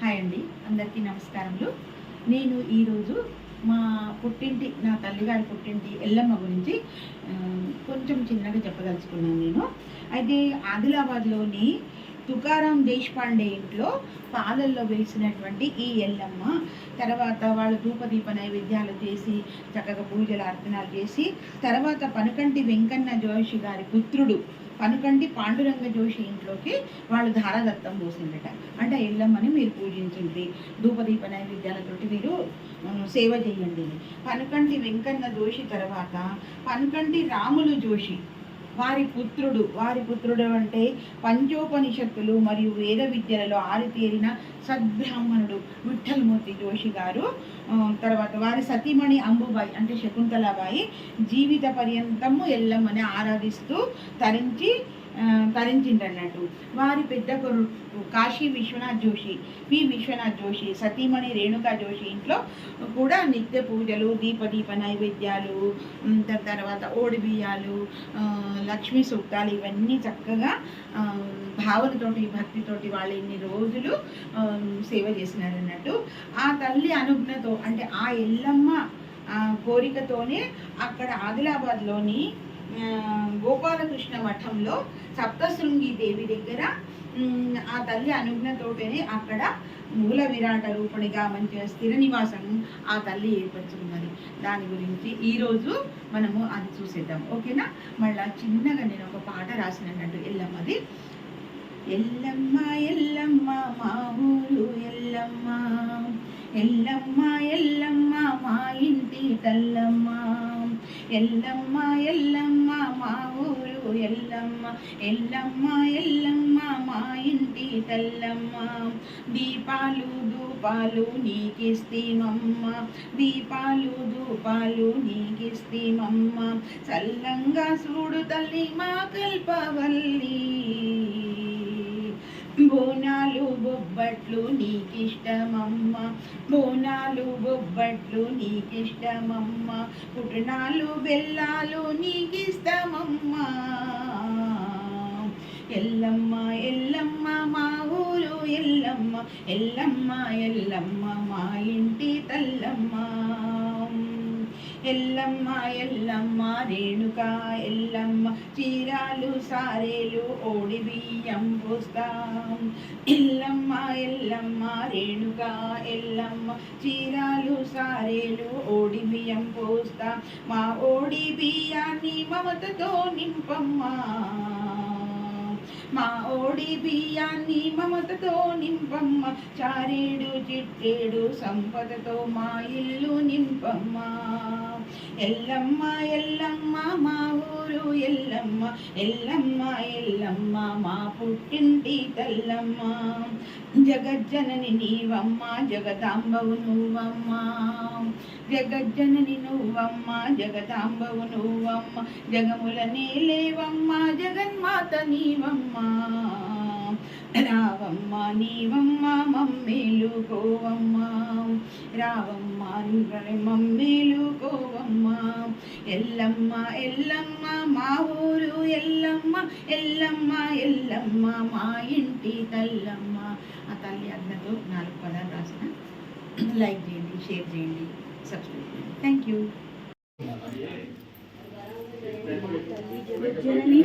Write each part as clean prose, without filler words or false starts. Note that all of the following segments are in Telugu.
హాయ్ అండి, అందరికీ నమస్కారములు. నేను ఈరోజు మా పుట్టింటి, నా తల్లిగారి పుట్టింటి ఎల్లమ్మ గురించి కొంచెం చిన్నగా చెప్పదలుచుకున్నాను నేను. అయితే ఆదిలాబాద్లోని తుకారాం దేశపాండే ఇంట్లో పాలల్లో వెలిసినటువంటి ఈ ఎల్లమ్మ తర్వాత వాళ్ళు ధూపదీప నైవేద్యాలు చేసి చక్కగా పూజలు అర్చనాలు చేసి తర్వాత పనుకంటి వెంకన్న జోషి గారి పుత్రుడు పనుకంటి పాండురంగ జోషి ఇంట్లోకి వాళ్ళు ధారాదత్తం పోసిందట. అంటే ఎల్లమ్మని మీరు పూజించండి, ధూపదీప నైవేద్యాలతోటి మీరు సేవ చేయండి. పనుకంటి వెంకన్న జోషి తర్వాత పనుకంటి రాములు జోషి వారి పుత్రుడు అంటే పంచోపనిషత్తులు మరియు వేద విద్యలలో ఆరితేరిన సద్బ్రాహ్మణుడు విఠ్ఠలమూర్తి జోషి గారు. తర్వాత వారి సతీమణి అంబుబాయి అంటే శకుంతలాబాయి జీవిత పర్యంతము ఎల్లమ్మని ఆరాధిస్తూ తరించిందన్నట్టు. వారి పెద్ద కొడుకు కాశీ విశ్వనాథ్ జోషి, విశ్వనాథ్ జోషి, సతీమణి రేణుకా జోషి ఇంట్లో కూడా నిత్య పూజలు, దీపదీప నైవేద్యాలు, తర్వాత ఓడి బియ్యాలు, లక్ష్మీ సూక్తాలు ఇవన్నీ చక్కగా భావనతోటి భక్తితోటి వాళ్ళు ఇన్ని రోజులు సేవ చేసినారన్నట్టు. ఆ తల్లి అనుజ్ఞతో అంటే ఆ ఎల్లమ్మ కోరికతోనే అక్కడ ఆదిలాబాద్లోని గోపాలకృష్ణ మఠంలో సప్తశృంగి దేవి దగ్గర ఆ తల్లి అనుజ్ఞతోటనే అక్కడ మూల విరాట రూపణిగా మంచిగా స్థిర నివాసం ఆ తల్లి ఏర్పరచుకున్నది. దాని గురించి ఈరోజు మనము అది చూసేద్దాం, ఓకేనా? మళ్ళా చిన్నగా నేను ఒక పాట రాసినట్టు ఎల్లమ్మది. ఎల్లమ్మ ఎల్లమ్మ మా ఊరు ఎల్లమ్మ, ఎల్లమ్మ ఎల్లమ్మ మా ఇంటి తల్లమ్మ, ఎల్లమ్మ ఎల్లమ్మ మా ఊరు ఎల్లమ్మ, ఎల్లమ్మ ఎల్లమ్మ మా ఇంటి తల్లమ్మ. దీపాలు ధూపాలు నీకిస్తీమమ్మ, దీపాలు ధూపాలు నీకిస్తీమమ్మ, చల్లంగా చూడు తల్లి మా కల్పవల్లి, బోనాలు బొబ్బట్లు నీకిష్టమమ్మ, బోనాలు బొబ్బట్లు నీకిష్టమమ్మ, పుట్నాలు బెల్లాలు నీకిష్టమమ్మ. ఎల్లమ్మ ఎల్లమ్మ మా ఊరు ఎల్లమ్మ, ఎల్లమ్మ ఎల్లమ్మ మా ఇంటి తల్లమ్మ. ఎల్లమ్మ ఎల్లమ్మ రేణుకా ఎల్లమ్మ, చీరాలు సారేలు ఓడి బియ్యం పోస్తాం. ఎల్లమ్మ ఎల్లమ్మ రేణుకా ఎల్లమ్మ, చీరాలు సారేలు ఓడి బియ్యం పోస్తాం. మా ఓడి బియ్యాన్ని మమతతో నింపమ్మా, మా ఓడి బియ్యాన్ని మమతతో నింపమ్మ, చారేడు చిట్టేడు సంపదతో మా ఇల్లు నింపమ్మ. ఎల్లమ్మ ఎల్లమ్మ మా ఊరు ఎల్లమ్మ, ఎల్లమ్మ ఎల్లమ్మ మా పుట్టింటి తల్లమ్మ. జగజ్జనని నీవమ్మ, జగదాంబవు నువ్వమ్మ, జగజ్జనని నువ్వమ్మ, జగదాంబవు నువ్వమ్మ, జగముల నేలేవమ్మ, జగన్మాత నీవమ్మ. రావమ్మ నీవమ్మ మమ్మేలు కోవమ్మ, రావమ్మ మమ్మేలు కోవమ్మ. ఎల్లమ్మ ఎల్లమ్మ మా ఊరు ఎల్లమ్మ, ఎల్లమ్మ ఎల్లమ్మ మా ఇంటి తల్లమ్మ. ఆ తల్లి అన్నతో 4 పదాలు రాసిన. లైక్ చేయండి, షేర్ చేయండి, సబ్స్క్రైబ్ చేయండి. Thank you.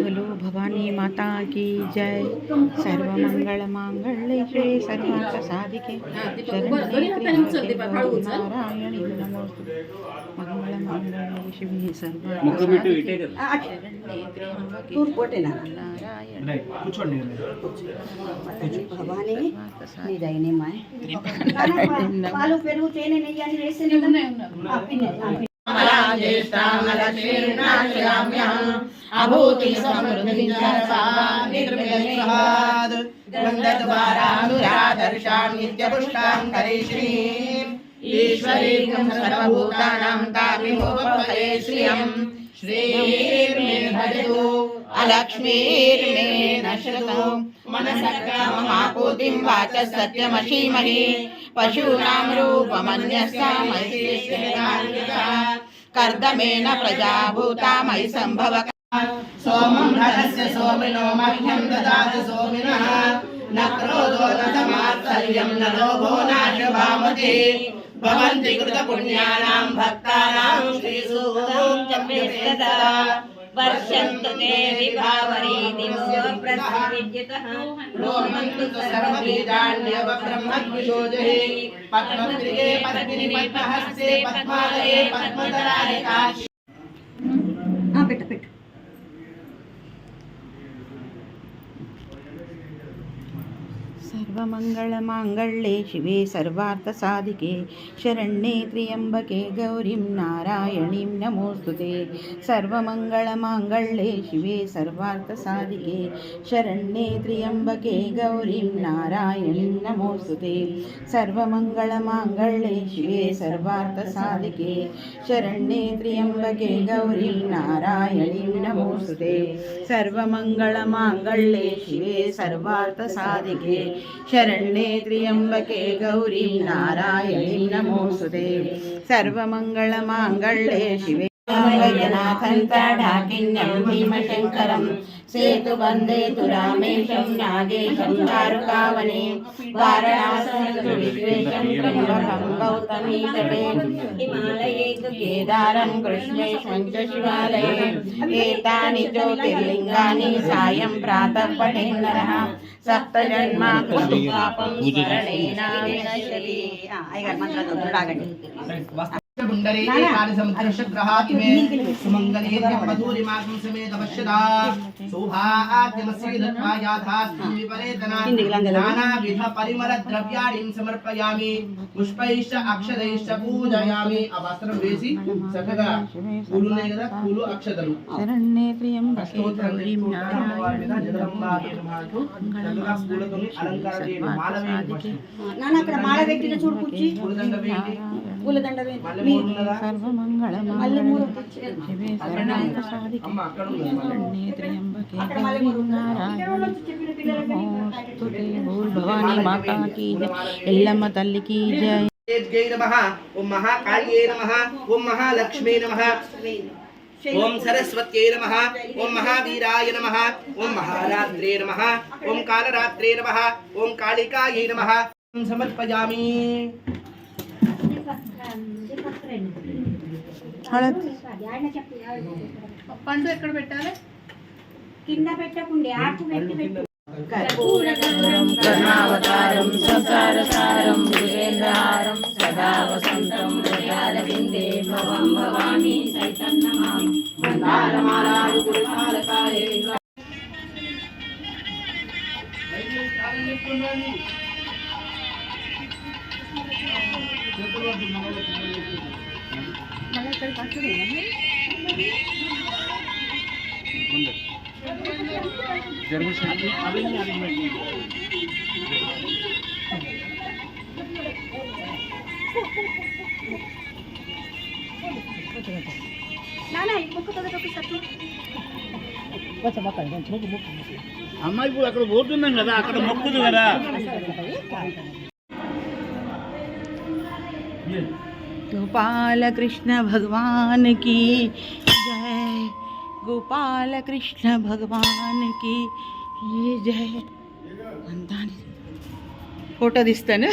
बोलो भवानी माता की जय. सर्वमंगल मांगल्ये सर्वार्थ साधिके नारायणी नमोस्तुते. मंगल मांगल्ये शिवे सर्वार्थ साधिके భవానీ నీ దయనే మాయ పాలు పెరుగు తేనె నెయ్యి అని వేసి అభూతి సమృద్ధి ఈశ్వరీకం సర్వభూతానాం తాపిమోపహే శ్రియం. శ్రీర్మే భజతు అలక్ష్మీర్మే నశ్యతు మనసర్గమాకూతిం వాచ సత్యమశీమహి. పశూనాం రూపమన్యస్యామైశ్వర్యకారిణిక కర్దమేన ప్రజాభూతా మయి సంభవ. సోమం ధనస్య సోమినో మహ్యం దదాతి సోమినః न क्रोधो न समात्सर्यं न लोभो नाशुभामतिः भवन्ति कृतपुण्यानां भक्तानां श्रीसूक्तं जप्यते वर्षन्तु ते विभावरीतिमो प्रसन्निज्यतः रोमन्तु सर्वबीजान्यव ब्रह्मद्विषोजहि पद्मप्रिये पद्मिनि पद्महस्ते पद्मालये पद्मधराय काशी పెట్టు सर्वमङ्गलमाङ्गल्ये शिवे सर्वार्थसाधिके शरण्ये त्र्यम्बके गौरीं नारायणीं नमोऽस्तुते सर्वमङ्गलमाङ्गल्ये शिवे सर्वार्थसाधिके शरण्ये त्र्यम्बके गौरीं नारायणीं नमोऽस्तुते सर्वमङ्गलमाङ्गल्ये शिवे सर्वार्थसाधिके शरण्ये त्र्यम्बके गौरीं नारायणीं नमोऽस्तुते सर्वमङ्गलमाङ्गल्ये शिवे सर्वार्थसाधिके शरण्ये त्र्यम्बके गौरीं नारायणीं नमोऽस्तुते सर्वमङ्गलमाङ्गल्ये शिवे वैद्यनाथं तडाकिन्यं भीमशङ्करं सेतुबन्धेतु रामेशं नागेशं दारुकावने वाराणसीं विश्वेशं त्र्यम्बकं गौतमीतटे हिमालये तु केदारं कृष्णेशं च शिवालये एतानि ज्योतिर्लिङ्गानि सायं प्रातः पठेन् नरः सप्तजन्मा कृतं पापं स्मरणेन विनश्यति बुंडरे काले समुद्रशग्रहातिमे सुमंगले मधुरिमागं समेत पश्यदा शोभाद्यमसीदत्वायाधास्ति विपरेतना नानाविध परिमल द्रव्याणीं समर्पयामि पुष्पैश्च अक्षदैश्च पूजयामि अवस्त्रं వేసి చక్కగా పూలు ఉన్నాయి కదా పూలు అక్షతలు శరణ్యే త్ర్యంబకే గౌరీం చక్కగా పూలతో అలంకారం చేయండి మాల వేయండి నాన్న అక్కడ మాల పెట్టిన చూడు కుర్చీ పూలదండ వేయండి పూలదండ వేయండి సర్వమంగళమాంగళ్యే శివే సర్వార్థసాధికే శరణ్యే త్ర్యంబకే గౌరీం నారాయణీం నమోస్తుతే భవానీ మాతా కీ జై ఎల్లమ్మ తల్లికి జై जय नमः ओम महाकाल्ये नमः ओम महालक्ष्मी नमः ओम सरस्वत्यै नमः ओम महावीराय नमः ओम महारात्रे नमः ओम कालरात्रे नमः ओम कालिकायै नमः समर्पयामि పండు ఎక్కడ పెట్టాలి కింద పెట్టకుండి ఆకు పెట్టి కరుణావతారం సంసారసారం వీరేంద్రహారం సదా వసంతం హృదయారవిందే భవం భవామి సైతం నమామి మందారమాలాలు గురుకాలకాయే అమ్మాయి ఇప్పుడు అక్కడ పోతున్నాం కదా అక్కడ మొక్కుదు కదా गोपाल कृष्ण भगवान की जय गोपाल कृष्ण भगवान की जय फोटो दिस्तानु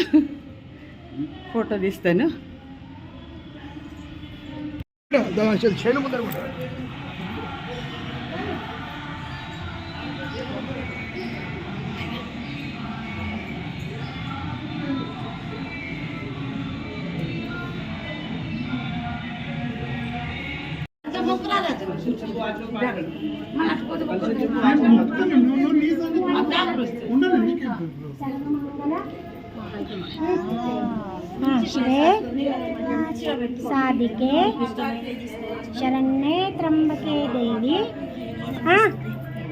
शिवे साधिके शरण्ये त्र्यंबके देवी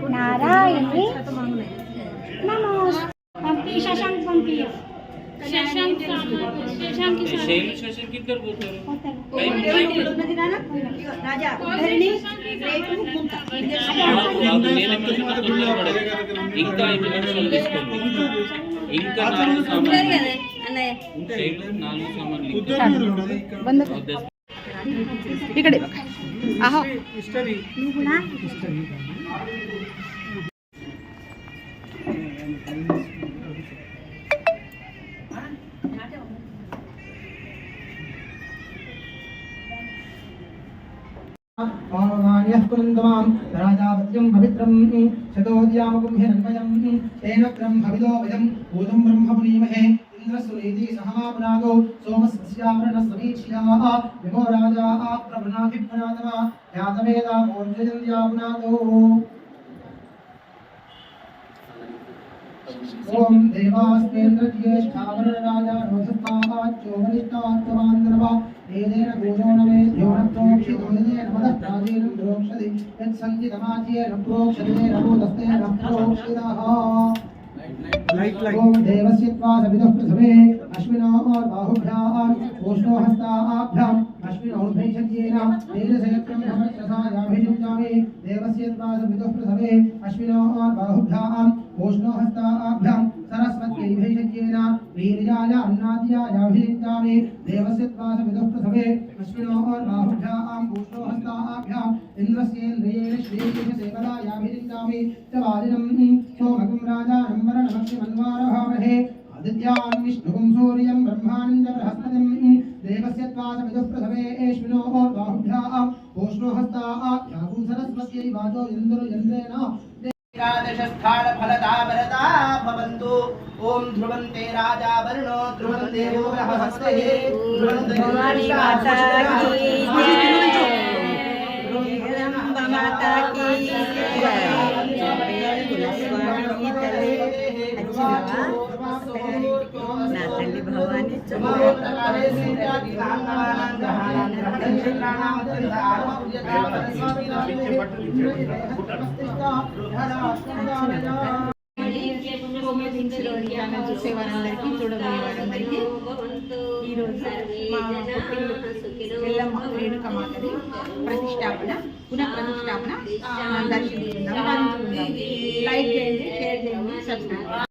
नारायणी नमोस्तुते पंपी शशांक पंपी शशांक किधर राजा धरणी ఇంకా ఇక్కడ ఆహా నువ్వు కూడా तमां राजावत्यं पवित्रं शतोद्यामकुम्भिरन्वयं तेन ब्रह्मविदो वयं भूतं ब्रह्मपुरीमहे इंद्रसुरीति सहमापुनादो सोमस्यावरणसमीक्ष्याः विभो राजा प्रभृणाभिप्रातमा यातवेदा मोर्जयन्त्यापुनादो ओम देवास्तेन्द्रज्येष्ठावरणराजा रोधस्ताच्चोवनिष्ठात्तमान्तरवा वेदेन भूजोनमे ध्योनप्रोक्षितोदेन मदप्राचीनं प्रोक्षति यत्सञ्चितमाच्येन प्रोक्षते नमोदस्तेन प्रोक्षितः ओम देवस्य त्वा सविदुः प्रथमे अश्विनो बाहुभ्याम् ओष्णो हस्ताभ्याम् अश्विनोर्भैषज्येन तेजसेक्रं भवच्छसायाभिषिञ्चामि देवस्य त्वा सविदुः प्रथमे अश्विनो बाहुभ्याम् ओष्णो हस्ताभ्याम् सरस्वत्यै भैषज्येन वीर्याय अन्नाद्यायाभिषिञ्चामि देवस्य त्वा सविदुः प्रथमे अश्विनो बाहुभ्याम् ओष्णो हस्ताभ्याम् इन्द्रस्येन्द्रियेण श्रीकेशसेवलायाभिषिञ्चामि च वाजिनं सोमगं राजानं वरणमक्षिमन्वारभामहे आदित्यान् विष्णुं सूर्यं ब्रह्माणं च बृहस्पतिं देवस्य त्वा सविदुः प्रथमे एष्विनो बाहुभ्याम् ओष्णो हस्ताभ्याम् सरस्वत्यै वाचो इन्द्रेण एकादशस्थानफलदा वरदा भवन्तु ॐ ध्रुवन्ते राजा वरुणो ध्रुवन्ते देवो बृहस्पतिः ध्रुवन्ते भवानी माता की जय जगदम्बा माता की जय कुलस्वामी तले अच्छी ना तल्ली भवानी చూసే వారందరికీ చూడబోయే వారందరికీ ఈరోజు మా పుట్టిల్లు ఎల్లమ్మ రేణుకమాతని ప్రతిష్టాపన పునఃప్రతిష్టాపన దర్శించుకుందాం లైక్ చేయండి షేర్ చేయండి సబ్స్క్రైబ్